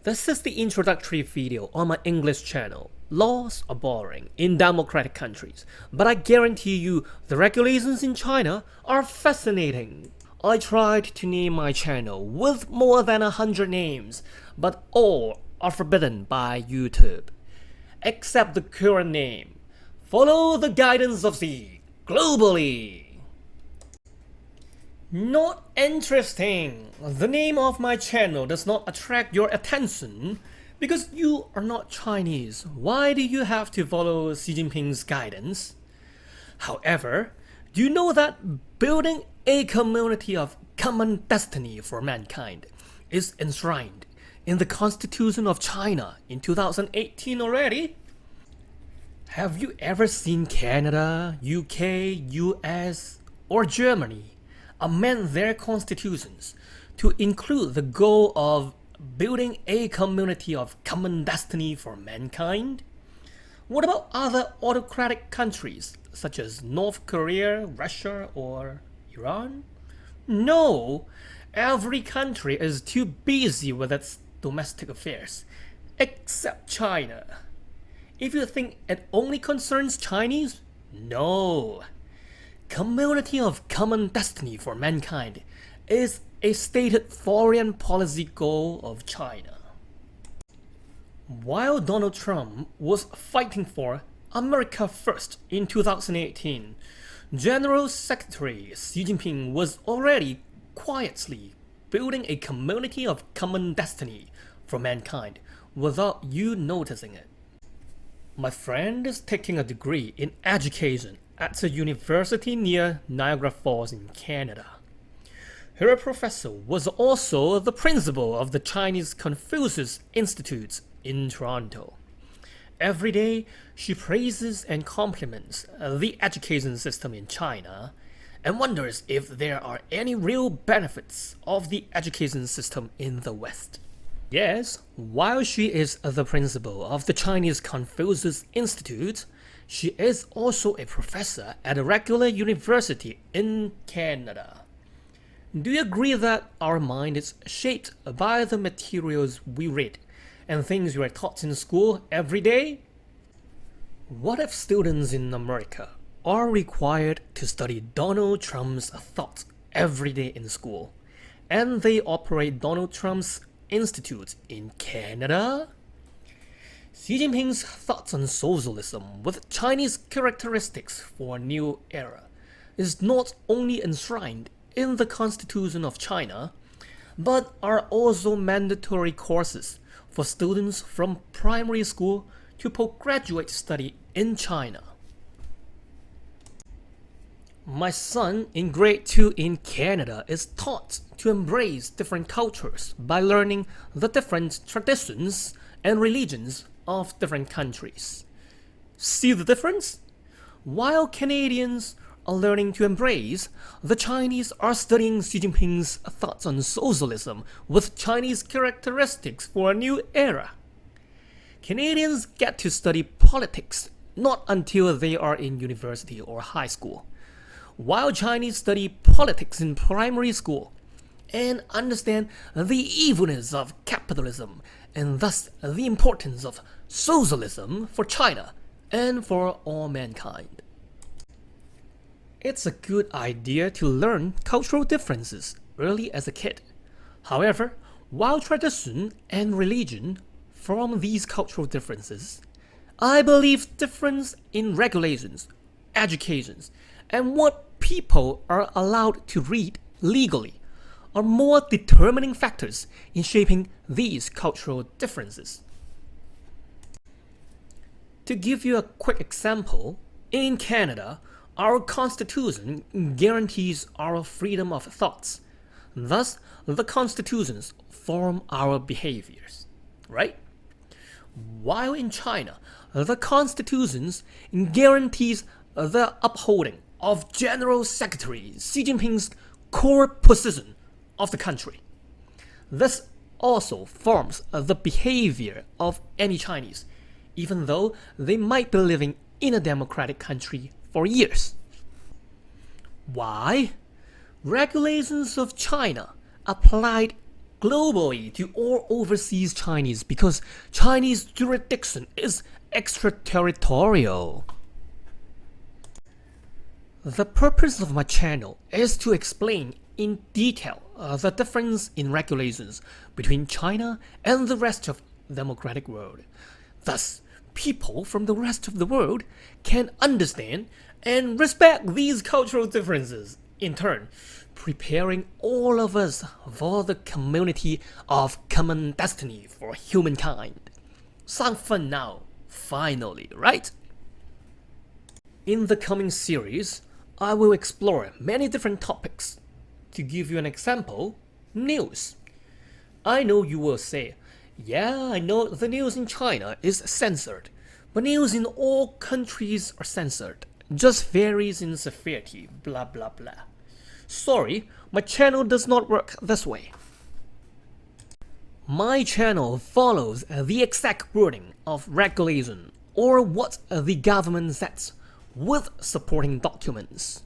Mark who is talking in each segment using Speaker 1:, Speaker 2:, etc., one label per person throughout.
Speaker 1: This is the introductory video on my English channel. Laws are boring in democratic countries, but I guarantee you the regulations in China are fascinating. I tried to name my channel with more than 100 names, but all are forbidden by YouTube. Except the current name. Follow the guidance of the globally. Not interesting. The name of my channel does not attract your attention because you are not Chinese. Why do you have to follow Xi Jinping's guidance? However, do you know that building a community of common destiny for mankind is enshrined in the Constitution of China in 2018 already? Have you ever seen Canada, UK, US, or Germany amend their constitutions to include the goal of building a community of common destiny for mankind? What about other autocratic countries such as North Korea, Russia, or Iran? No, every country is too busy with its domestic affairs, except China. If you think it only concerns Chinese, no. Community of common destiny for mankind is a stated foreign policy goal of China. While Donald Trump was fighting for America First in 2018, General Secretary Xi Jinping was already quietly building a community of common destiny for mankind without you noticing it. My friend is taking a degree in education at a university near Niagara Falls in Canada. Her professor was also the principal of the Chinese Confucius Institute in Toronto. Every day, she praises and compliments the education system in China and wonders if there are any real benefits of the education system in the West. Yes, while she is the principal of the Chinese Confucius Institute, she is also a professor at a regular university in Canada. Do you agree that our mind is shaped by the materials we read and things we are taught in school every day? What if students in America are required to study Donald Trump's thoughts every day in school, and they operate Donald Trump's Institute in Canada? Xi Jinping's thoughts on socialism with Chinese characteristics for a new era is not only enshrined in the Constitution of China, but are also mandatory courses for students from primary school to postgraduate study in China. My son in grade 2 in Canada is taught to embrace different cultures by learning the different traditions and religions of different countries. See the difference? While Canadians are learning to embrace, the Chinese are studying Xi Jinping's thoughts on socialism with Chinese characteristics for a new era. Canadians get to study politics not until they are in university or high school, while Chinese study politics in primary school and understand the evilness of capitalism and thus the importance of socialism for China and for all mankind. It's a good idea to learn cultural differences early as a kid. However, while tradition and religion form these cultural differences, I believe difference in regulations, educations, and what people are allowed to read legally are more determining factors in shaping these cultural differences. To give you a quick example, in Canada, our constitution guarantees our freedom of thoughts. Thus, the constitutions form our behaviors, right? While in China, the constitutions guarantees the upholding of General Secretary Xi Jinping's core position of the country. This also forms the behavior of any Chinese, even though they might be living in a democratic country for years. Why? Regulations of China applied globally to all overseas Chinese because Chinese jurisdiction is extraterritorial. The purpose of my channel is to explain in detail the difference in regulations between China and the rest of the democratic world. Thus, people from the rest of the world can understand and respect these cultural differences, in turn, preparing all of us for the community of common destiny for humankind. Sound fun now, finally, right? In the coming series, I will explore many different topics. To give you an example, news. I know you will say, yeah, I know the news in China is censored, but news in all countries are censored, just varies in severity, blah blah blah. Sorry, my channel does not work this way. My channel follows the exact wording of regulation or what the government sets with supporting documents.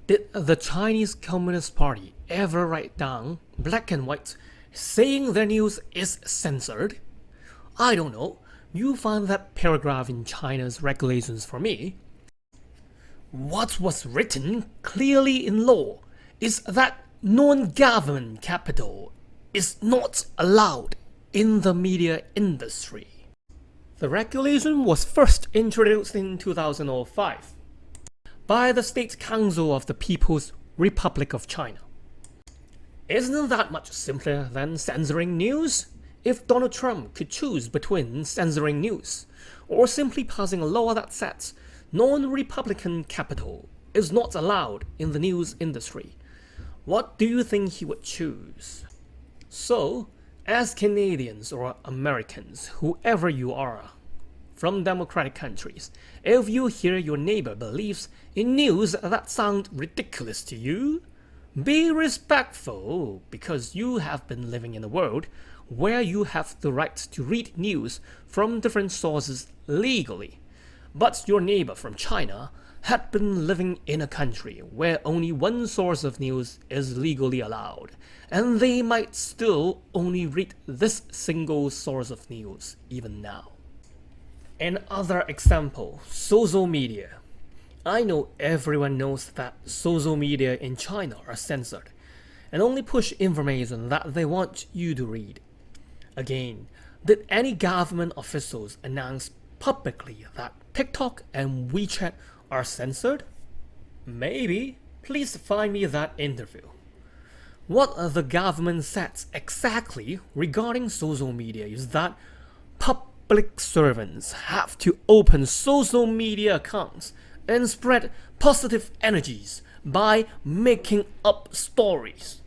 Speaker 1: Did the Chinese Communist Party ever write down black and white saying their news is censored? I don't know. You find that paragraph in China's regulations for me. What was written clearly in law is that non-government capital is not allowed in the media industry. The regulation was first introduced in 2005 by the State Council of the People's Republic of China. Isn't that much simpler than censoring news? If Donald Trump could choose between censoring news or simply passing a law that sets non-Republican capital is not allowed in the news industry, what do you think he would choose? So, as Canadians or Americans, whoever you are, from democratic countries, if you hear your neighbor believes in news that sound ridiculous to you, be respectful because you have been living in a world where you have the right to read news from different sources legally. But your neighbor from China had been living in a country where only one source of news is legally allowed, and they might still only read this single source of news even now. Another example, social media. I know everyone knows that social media in China are censored and only push information that they want you to read. Again, did any government officials announce publicly that TikTok and WeChat are censored? Maybe. Please find me that interview. What the government says exactly regarding social media is that public servants have to open social media accounts and spread positive energies by making up stories.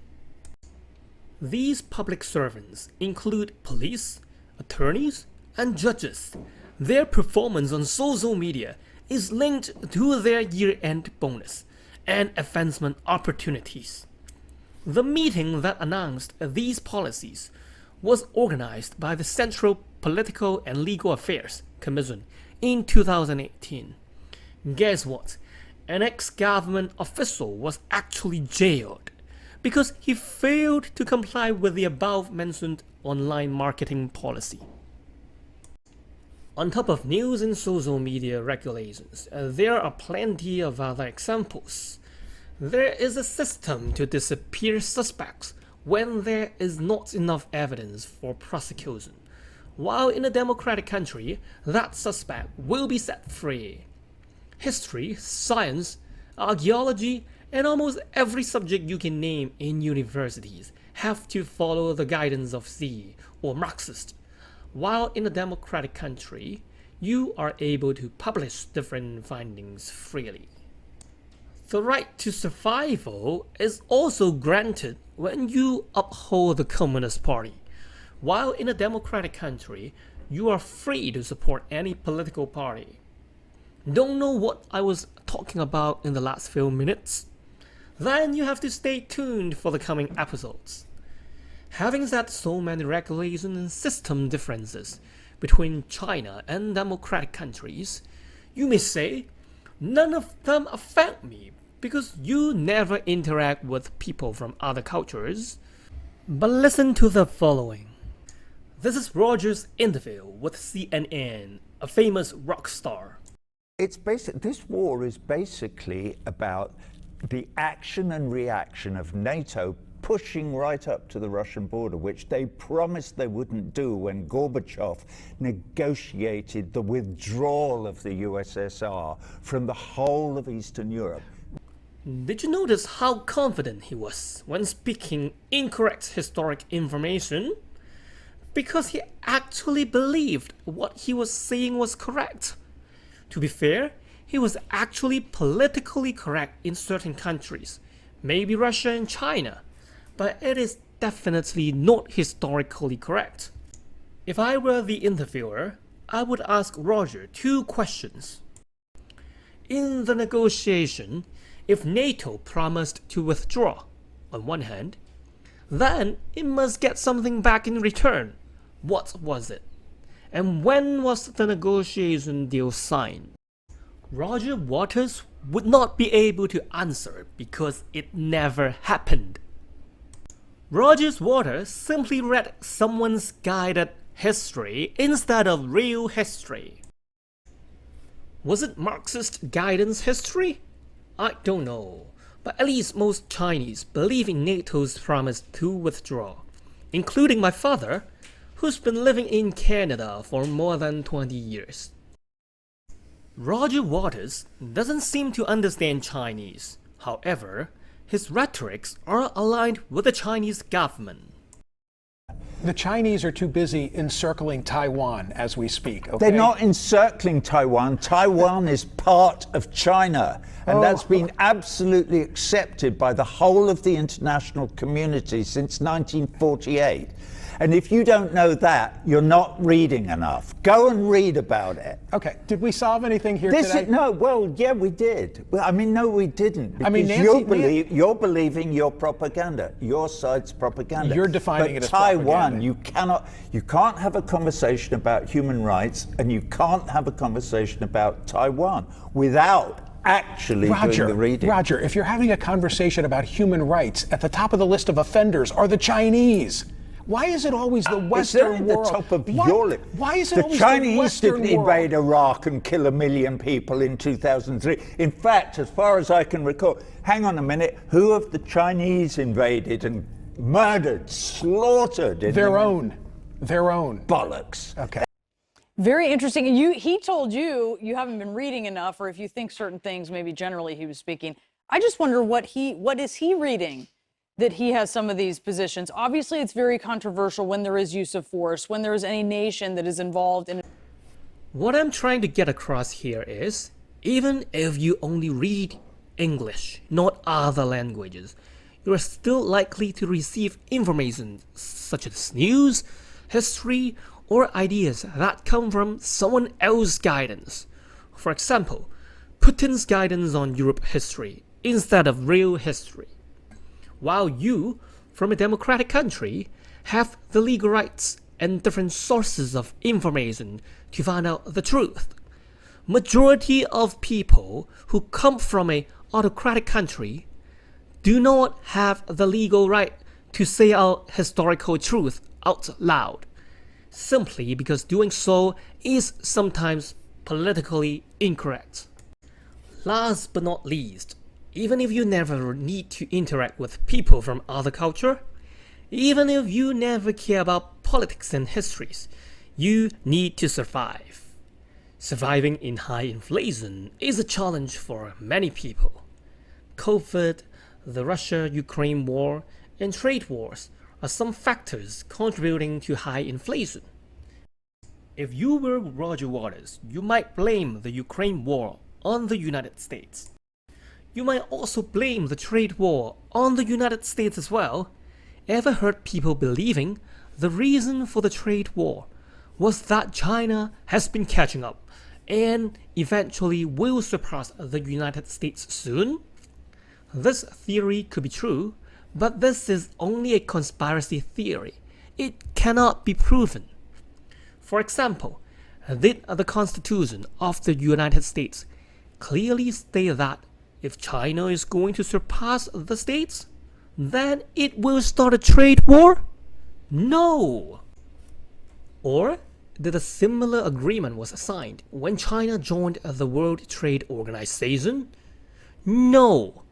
Speaker 1: These public servants include police, attorneys, and judges. Their performance on social media is linked to their year-end bonus and advancement opportunities. The meeting that announced these policies was organized by the Central Political and Legal Affairs Commission in 2018. Guess what? An ex-government official was actually jailed because he failed to comply with the above-mentioned online marketing policy. On top of news and social media regulations, there are plenty of other examples. There is a system to disappear suspects when there is not enough evidence for prosecution, while in a democratic country, that suspect will be set free. History, science, archaeology, and almost every subject you can name in universities have to follow the guidance of Z or Marxist. While in a democratic country, you are able to publish different findings freely. The right to survival is also granted when you uphold the Communist Party. While in a democratic country, you are free to support any political party. Don't know what I was talking about in the last few minutes? Then you have to stay tuned for the coming episodes. Having said so many regulation and system differences between China and democratic countries, you may say, none of them affect me because you never interact with people from other cultures. But listen to the following. This is Roger's interview with CNN, a famous rock star.
Speaker 2: This war is basically about the action and reaction of NATO pushing right up to the Russian border, which they promised they wouldn't do when Gorbachev negotiated the withdrawal of the USSR from the whole of Eastern Europe.
Speaker 1: Did you notice how confident he was when speaking incorrect historic information? Because he actually believed what he was saying was correct. To be fair, he was actually politically correct in certain countries, maybe Russia and China, but it is definitely not historically correct. If I were the interviewer, I would ask Roger two questions. In the negotiation, if NATO promised to withdraw, on one hand, then it must get something back in return. What was it? And when was the negotiation deal signed? Roger Waters would not be able to answer because it never happened. Roger Waters simply read someone's guided history instead of real history. Was it Marxist guidance history? I don't know, but at least most Chinese believe in NATO's promise to withdraw, including my father, who's been living in Canada for more than 20 years. Roger Waters doesn't seem to understand Chinese. However, his rhetorics are aligned with the Chinese government.
Speaker 3: The Chinese are too busy encircling Taiwan as we speak. Okay?
Speaker 2: They're not encircling Taiwan. Taiwan is part of China, and that's been absolutely accepted by the whole of the international community since 1948. And if you don't know that, you're not reading enough. Go and read about it.
Speaker 3: Okay. Did we solve anything here today?
Speaker 2: Yeah, we did. Well, no, we didn't.
Speaker 3: I mean,
Speaker 2: you're believing your propaganda, your side's propaganda.
Speaker 3: You're defining it as
Speaker 2: Taiwan,
Speaker 3: propaganda.
Speaker 2: you can't have a conversation about human rights, and you can't have a conversation about Taiwan without actually doing the reading.
Speaker 3: Roger, if you're having a conversation about human rights, at the top of the list of offenders are the Chinese. Why is it always the Western world?
Speaker 2: At the top of your list.
Speaker 3: Why is it
Speaker 2: the
Speaker 3: always
Speaker 2: Chinese
Speaker 3: the Western
Speaker 2: didn't invade Iraq and kill 1 million people in 2003. In fact, as far as I can recall, hang on a minute, who have the Chinese invaded and murdered, slaughtered?
Speaker 3: Their own.
Speaker 2: Bollocks.
Speaker 3: Okay.
Speaker 4: Very interesting. He told you haven't been reading enough, or if you think certain things, maybe generally he was speaking. I just wonder what is he reading that he has some of these positions. Obviously, it's very controversial when there is use of force, when there is any nation that is involved in.
Speaker 1: What I'm trying to get across here is, even if you only read English, not other languages, you are still likely to receive information such as news, history, or ideas that come from someone else's guidance. For example, Putin's guidance on Europe history instead of real history. While you, from a democratic country, have the legal rights and different sources of information to find out the truth. Majority of people who come from an autocratic country do not have the legal right to say our historical truth out loud, simply because doing so is sometimes politically incorrect. Last but not least, even if you never need to interact with people from other culture, even if you never care about politics and histories, you need to survive. Surviving in high inflation is a challenge for many people. COVID, the Russia-Ukraine war, and trade wars are some factors contributing to high inflation. If you were Roger Waters, you might blame the Ukraine war on the United States. You might also blame the trade war on the United States as well. Ever heard people believing the reason for the trade war was that China has been catching up and eventually will surpass the United States soon? This theory could be true, but this is only a conspiracy theory. It cannot be proven. For example, did the Constitution of the United States clearly state that if China is going to surpass the States, then it will start a trade war? No. Or that a similar agreement was signed when China joined the World Trade Organization? No.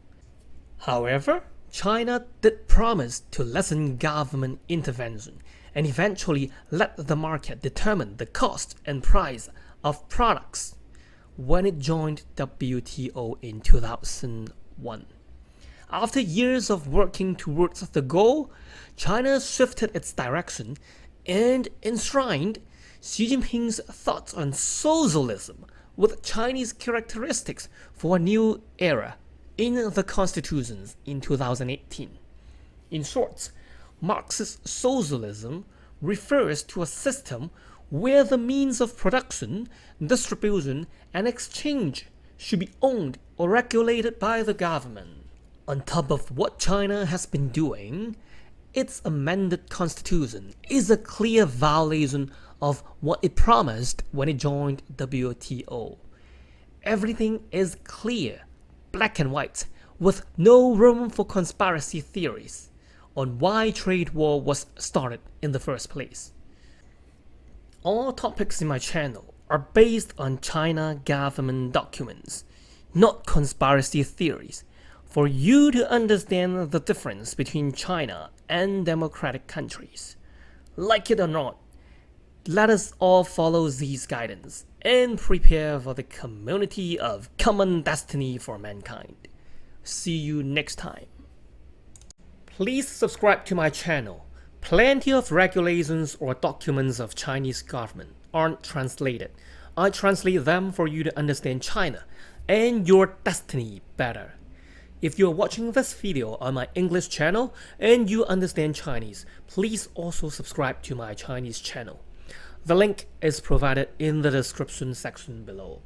Speaker 1: However, China did promise to lessen government intervention and eventually let the market determine the cost and price of products when it joined WTO in 2001. After years of working towards the goal, China shifted its direction and enshrined Xi Jinping's thoughts on socialism with Chinese characteristics for a new era in the constitutions in 2018. In short, Marxist socialism refers to a system where the means of production, distribution, and exchange should be owned or regulated by the government. On top of what China has been doing, its amended constitution is a clear violation of what it promised when it joined WTO. Everything is clear, black and white, with no room for conspiracy theories on why trade war was started in the first place. All topics in my channel are based on China government documents, not conspiracy theories, for you to understand the difference between China and democratic countries. Like it or not, let us all follow these guidance and prepare for the community of common destiny for mankind. See you next time. Please subscribe to my channel. Plenty of regulations or documents of Chinese government aren't translated. I translate them for you to understand China and your destiny better. If you're watching this video on my English channel and you understand Chinese, please also subscribe to my Chinese channel. The link is provided in the description section below.